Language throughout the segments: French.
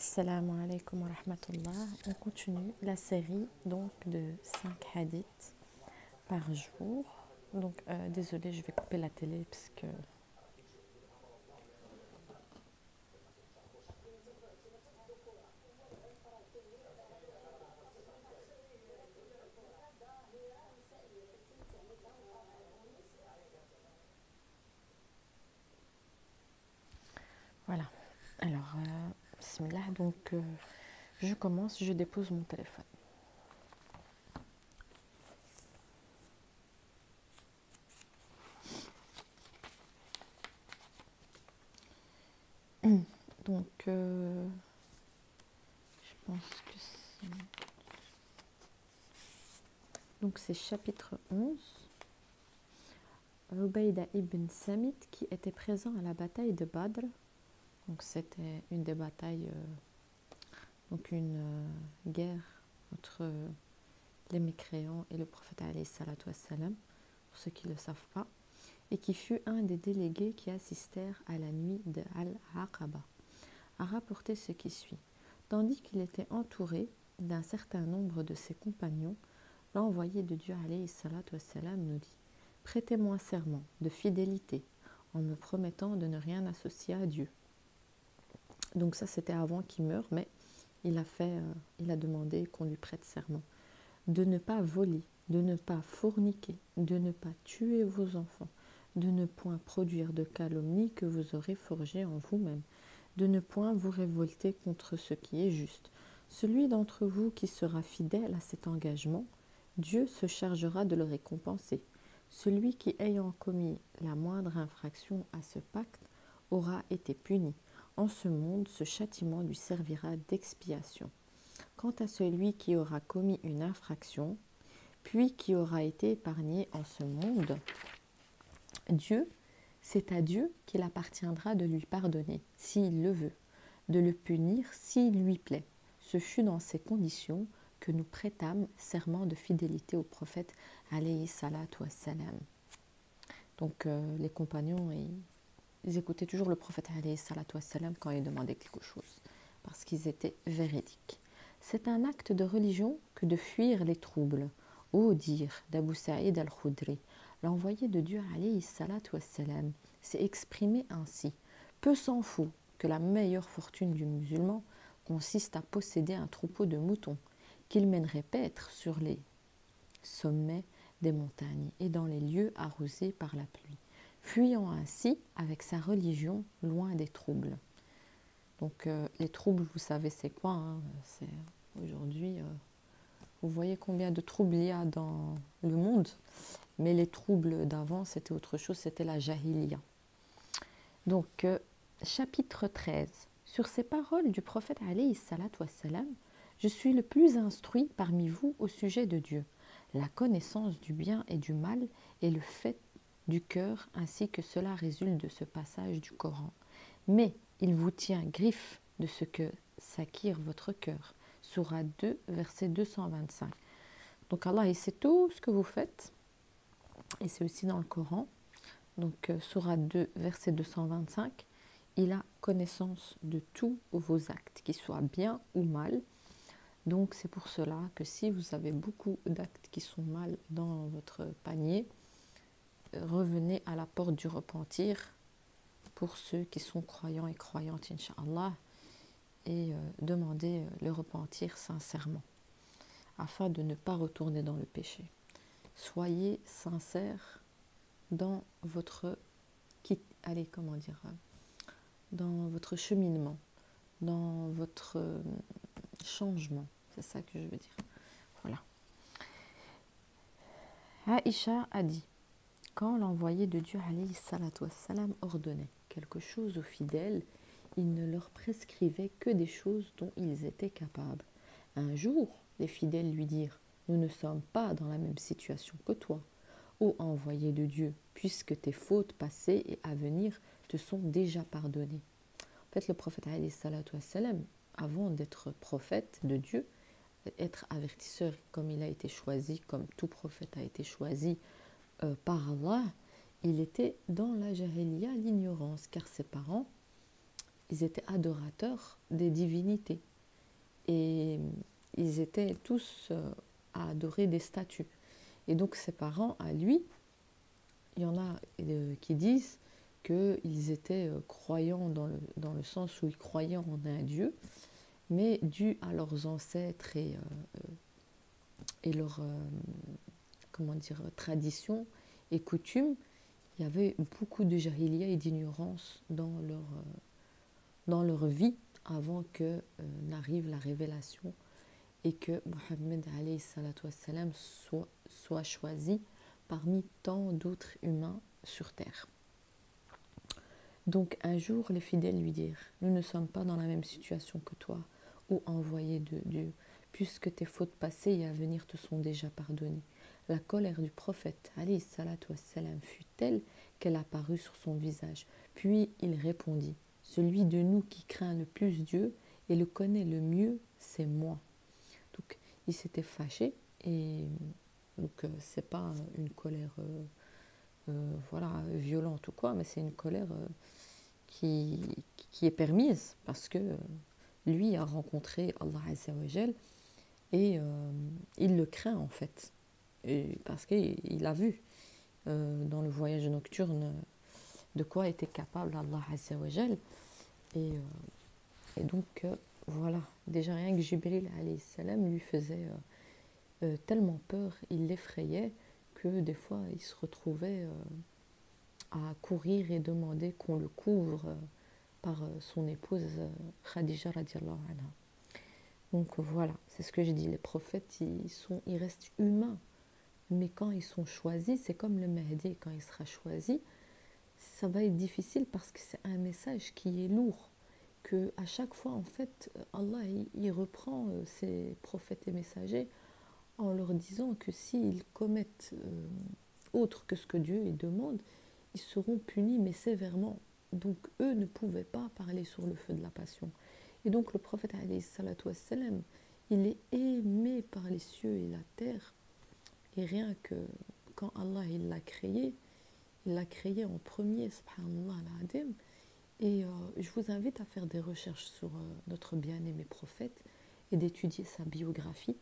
Assalamu alaikum wa rahmatullah. On continue la série donc de 5 hadiths par jour. Donc désolée, je vais couper la télé parce que voilà. Alors bismillah, donc je commence, je dépose mon téléphone. Donc je pense que c'est donc c'est chapitre 11. Ubayda ibn Samit qui était présent à la bataille de Badr. Donc c'était une des batailles, donc une guerre entre les mécréants et le prophète alayhi salatu wassalam, pour ceux qui ne le savent pas, et qui fut un des délégués qui assistèrent à la nuit de Al-Aqaba, a rapporté ce qui suit. Tandis qu'il était entouré d'un certain nombre de ses compagnons, l'envoyé de Dieu alayhi salatu wassalam nous dit: prêtez-moi serment de fidélité en me promettant de ne rien associer à Dieu. Donc ça c'était avant qu'il meure, mais il a demandé qu'on lui prête serment. De ne pas voler, de ne pas forniquer, de ne pas tuer vos enfants, de ne point produire de calomnie que vous aurez forgée en vous-même, de ne point vous révolter contre ce qui est juste. Celui d'entre vous qui sera fidèle à cet engagement, Dieu se chargera de le récompenser. Celui qui, ayant commis la moindre infraction à ce pacte, aura été puni. En ce monde, ce châtiment lui servira d'expiation. Quant à celui qui aura commis une infraction, puis qui aura été épargné en ce monde, c'est à Dieu qu'il appartiendra de lui pardonner, s'il le veut, de le punir s'il lui plaît. Ce fut dans ces conditions que nous prêtâmes serment de fidélité au prophète alayhi salatu wassalam. Donc les compagnons, ils écoutaient toujours le prophète alayhi salatu wassalam quand il demandait quelque chose, parce qu'ils étaient véridiques. C'est un acte de religion que de fuir les troubles. Ô dire d'Abu Saïd al-Khudri, l'envoyé de Dieu alayhi salatu wassalam, s'est exprimé ainsi: peu s'en faut que la meilleure fortune du musulman consiste à posséder un troupeau de moutons qu'il mènerait paître sur les sommets des montagnes et dans les lieux arrosés par la pluie, fuyant ainsi avec sa religion loin des troubles. Donc les troubles, vous savez c'est quoi, hein, aujourd'hui, vous voyez combien de troubles il y a dans le monde, mais les troubles d'avant c'était autre chose, c'était la jahiliya. Donc chapitre 13. Sur ces paroles du prophète alayhi salatu wassalam, je suis le plus instruit parmi vous au sujet de Dieu. La connaissance du bien et du mal est le fait du cœur, ainsi que cela résulte de ce passage du Coran. Mais il vous tient griffe de ce que s'acquiert votre cœur. Sourate 2, verset 225. Donc Allah, il sait tout ce que vous faites, et c'est aussi dans le Coran. Donc Sourate 2, verset 225, il a connaissance de tous vos actes, qu'ils soient bien ou mal. Donc c'est pour cela que si vous avez beaucoup d'actes qui sont mal dans votre panier, revenez à la porte du repentir pour ceux qui sont croyants et croyantes, Inch'Allah, et demandez le repentir sincèrement, afin de ne pas retourner dans le péché. Soyez sincères dans votre dans votre cheminement, dans votre changement, c'est ça que je veux dire. Voilà. Aïcha a dit: quand l'envoyé de Dieu alayhi salatu wassalam ordonnait quelque chose aux fidèles, il ne leur prescrivait que des choses dont ils étaient capables. Un jour, les fidèles lui dirent: nous ne sommes pas dans la même situation que toi, ô envoyé de Dieu, puisque tes fautes passées et à venir te sont déjà pardonnées. En fait, le prophète alayhi salatu wassalam, avant d'être prophète de Dieu, être avertisseur comme il a été choisi, comme tout prophète a été choisi par Allah, il était dans la jahiliya, l'ignorance, car ses parents ils étaient adorateurs des divinités. Et ils étaient tous à adorer des statues. Et donc ses parents, à lui, il y en a qui disent qu'ils étaient croyants dans le sens où ils croyaient en un Dieu, mais dû à leurs ancêtres et leurs comment dire, traditions et coutumes, il y avait beaucoup de jahiliya et d'ignorance dans leur vie avant que n'arrive la révélation et que Mohammed alayhi salatu wassalam soit choisi parmi tant d'autres humains sur terre. Donc un jour, les fidèles lui dirent, nous ne sommes pas dans la même situation que toi, ô envoyé de Dieu, puisque tes fautes passées et à venir te sont déjà pardonnées. La colère du prophète alayhi salatu wassalam fut telle qu'elle apparut sur son visage. Puis il répondit, celui de nous qui craint le plus Dieu et le connaît le mieux, c'est moi. Donc il s'était fâché et donc c'est pas une colère voilà, violente ou quoi, mais c'est une colère qui est permise parce que lui a rencontré Allah Azza wa Jal et il le craint en fait. Et parce qu'il a vu dans le voyage nocturne de quoi était capable Allah Azza wa Jal. Et donc voilà, déjà rien que Jibril alayhi salam lui faisait tellement peur, il l'effrayait que des fois il se retrouvait à courir et demander qu'on le couvre par son épouse Khadija radiallahu anha. Donc voilà, c'est ce que je dis, les prophètes ils restent humains, mais quand ils sont choisis, c'est comme le Mahdi, quand il sera choisi, ça va être difficile parce que c'est un message qui est lourd, que à chaque fois en fait Allah il reprend ses prophètes et messagers en leur disant que s'ils commettent autre que ce que Dieu lui demande, ils seront punis mais sévèrement. Donc eux ne pouvaient pas parler sur le feu de la passion. Et donc le prophète alayhi salatu wassalam, il est aimé par les cieux et la terre. Et rien que quand Allah il l'a créé en premier, subhanallah al-adim. Et je vous invite à faire des recherches sur notre bien-aimé prophète et d'étudier sa biographie.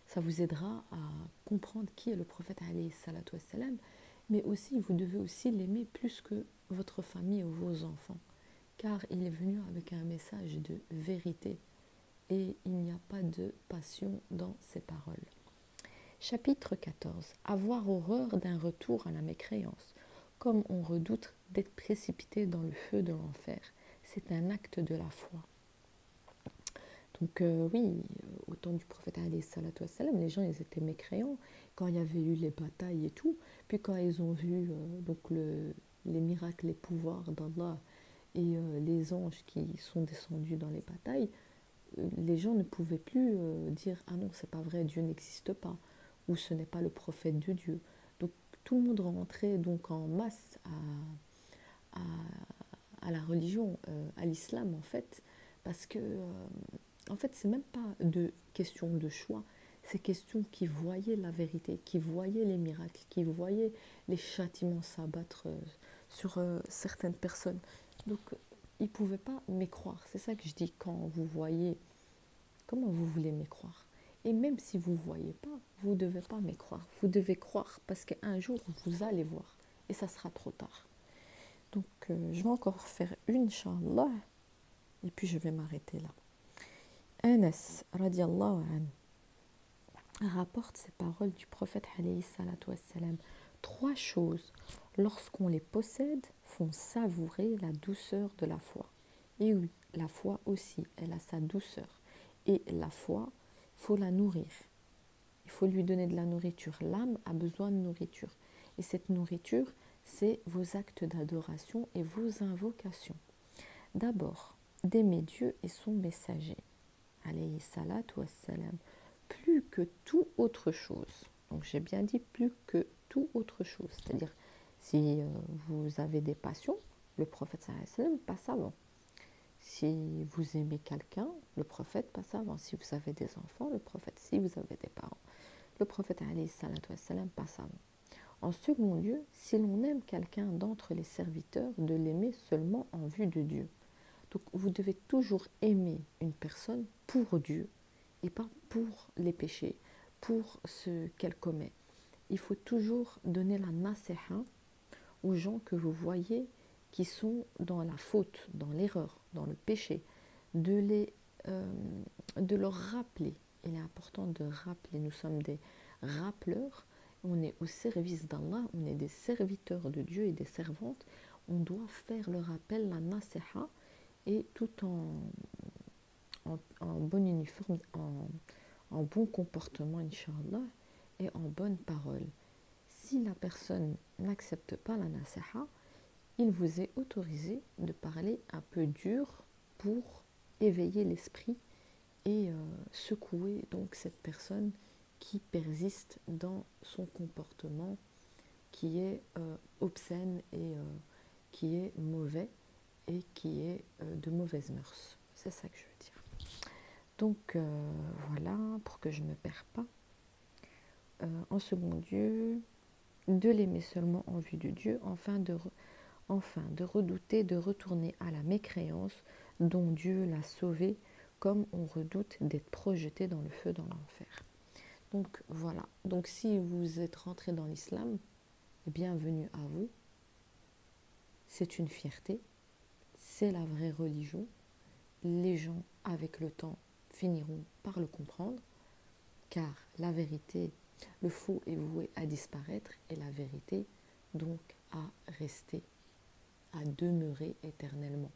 Ça vous aidera à comprendre qui est le prophète alayhi salatu wassalam, mais aussi vous devez aussi l'aimer plus que votre famille ou vos enfants, car il est venu avec un message de vérité et il n'y a pas de passion dans ses paroles. Chapitre 14. Avoir horreur d'un retour à la mécréance, comme on redoute d'être précipité dans le feu de l'enfer. C'est un acte de la foi. Donc oui, au temps du prophète alayhi salatu wassalam, les gens ils étaient mécréants quand il y avait eu les batailles et tout. Puis quand ils ont vu donc les miracles, les pouvoirs d'Allah et les anges qui sont descendus dans les batailles, les gens ne pouvaient plus dire ah non c'est pas vrai, Dieu n'existe pas ou ce n'est pas le prophète de Dieu. Donc tout le monde rentrait donc en masse à la religion, à l'islam en fait, parce que en fait, c'est même pas de question de choix, c'est question qui voyaient la vérité, qui voyaient les miracles, qui voyaient les châtiments s'abattre sur certaines personnes. Donc, ils ne pouvaient pas mécroire. C'est ça que je dis quand vous voyez, comment vous voulez mécroire. Et même si vous ne voyez pas, vous ne devez pas mécroire. Vous devez croire parce qu'un jour, vous allez voir. Et ça sera trop tard. Donc, je vais encore faire une, Inch'Allah, et puis je vais m'arrêter là. Anas radiallahu anhu rapporte ces paroles du prophète alayhi salatu wassalam. 3 choses, lorsqu'on les possède, font savourer la douceur de la foi. Et oui, la foi aussi, elle a sa douceur. Et la foi, il faut la nourrir. Il faut lui donner de la nourriture. L'âme a besoin de nourriture. Et cette nourriture, c'est vos actes d'adoration et vos invocations. D'abord, d'aimer Dieu et son messager. Alayhi salatu wassalam, plus que tout autre chose. Donc j'ai bien dit plus que tout autre chose. C'est-à-dire, si vous avez des passions, le prophète sallallahu alayhi wa sallam passe avant. Si vous aimez quelqu'un, le prophète passe avant. Si vous avez des enfants, le prophète, si vous avez des parents, le prophète alayhi salatu wassalam passe avant. En second lieu, si l'on aime quelqu'un d'entre les serviteurs, de l'aimer seulement en vue de Dieu. Donc vous devez toujours aimer une personne pour Dieu et pas pour les péchés, pour ce qu'elle commet. Il faut toujours donner la nasiha aux gens que vous voyez qui sont dans la faute, dans l'erreur, dans le péché, de leur rappeler. Il est important de rappeler, nous sommes des rappeleurs, on est au service d'Allah, on est des serviteurs de Dieu et des servantes, on doit faire le rappel, la nasiha, et tout en bon uniforme, en bon comportement, Inch'Allah, et en bonne parole. Si la personne n'accepte pas la nasiha, il vous est autorisé de parler un peu dur pour éveiller l'esprit et secouer donc cette personne qui persiste dans son comportement qui est obscène et qui est mauvais et qui est de mauvaises mœurs. C'est ça que je veux dire. Donc voilà, pour que je ne me perds pas. En second lieu, de l'aimer seulement en vue de Dieu, enfin de redouter de retourner à la mécréance dont Dieu l'a sauvé, comme on redoute d'être projeté dans le feu dans l'enfer. Donc voilà, donc si vous êtes rentré dans l'islam, bienvenue à vous, c'est une fierté, c'est la vraie religion, les gens avec le temps finiront par le comprendre, car la vérité, le faux est voué à disparaître et la vérité donc à rester, à demeurer éternellement,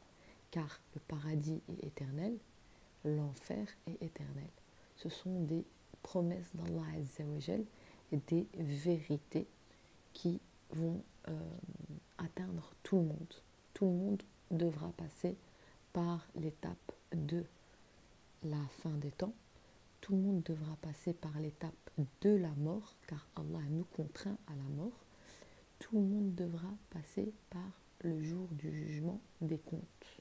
car le paradis est éternel, l'enfer est éternel. Ce sont des promesses d'Allah Azza wa Jal et des vérités qui vont atteindre tout le monde. Tout le monde devra passer par l'étape de la fin des temps. Tout le monde devra passer par l'étape de la mort, car Allah nous contraint à la mort. Tout le monde devra passer par le jour du jugement des comptes.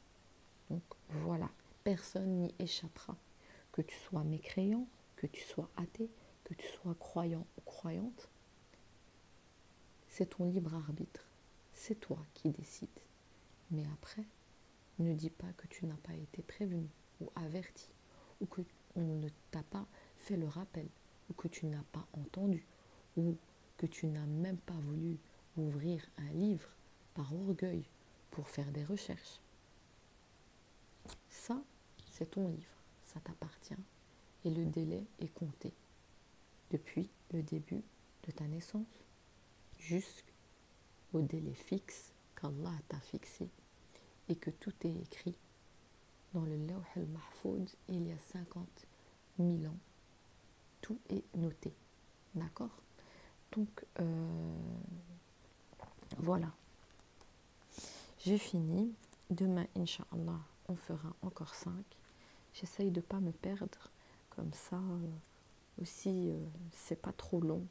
Donc voilà, personne n'y échappera. Que tu sois mécréant, que tu sois athée, que tu sois croyant ou croyante, c'est ton libre arbitre. C'est toi qui décides. Mais après, ne dis pas que tu n'as pas été prévenu ou averti, ou que on ne t'a pas fait le rappel, ou que tu n'as pas entendu, ou que tu n'as même pas voulu ouvrir un livre par orgueil pour faire des recherches. Ça, c'est ton livre, ça t'appartient, et le délai est compté depuis le début de ta naissance jusqu'au délai fixe qu'Allah t'a fixé et que tout est écrit dans le Lawh al-Mahfoud il y a 50 000 ans. Tout est noté. D'accord? Donc, voilà. J'ai fini. Demain, Inch'Allah, on fera encore 5. J'essaye de ne pas me perdre. Comme ça, aussi, c'est pas trop long.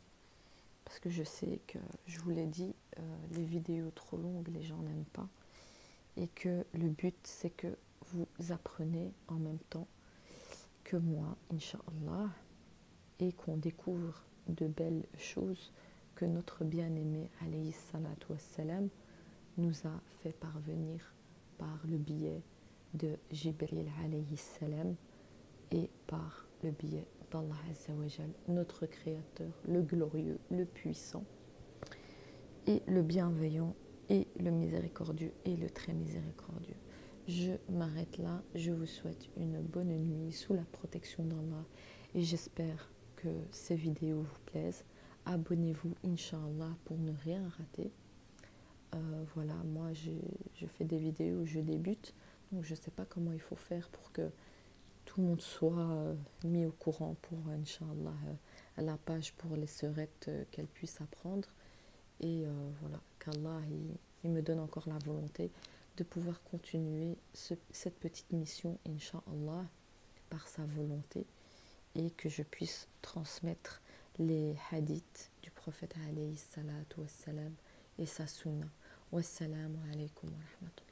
Parce que je sais que, je vous l'ai dit, les vidéos trop longues, les gens n'aiment pas. Et que le but, c'est que vous apprenez en même temps que moi, Inch'Allah, et qu'on découvre de belles choses que notre bien-aimé, alayhi salatu wassalam, nous a fait parvenir par le biais de Jibril, alayhi salam, et par le biais d'Allah Azza wa Jal, notre Créateur, le glorieux, le puissant, et le bienveillant, et le miséricordieux, et le très miséricordieux. Je m'arrête là, je vous souhaite une bonne nuit sous la protection d'Allah, et j'espère que ces vidéos vous plaisent. Abonnez-vous, Inch'Allah, pour ne rien rater. Voilà, moi je fais des vidéos où je débute, donc je ne sais pas comment il faut faire pour que tout le monde soit mis au courant pour, Inch'Allah, la page pour les sœurettes qu'elles puissent apprendre. Et voilà, qu'Allah il me donne encore la volonté de pouvoir continuer cette petite mission, Inch'Allah, par sa volonté, et que je puisse transmettre les hadiths du prophète alayhi salatu wassalam et sa sunna. Wassalamu alaikum wa rahmatullah.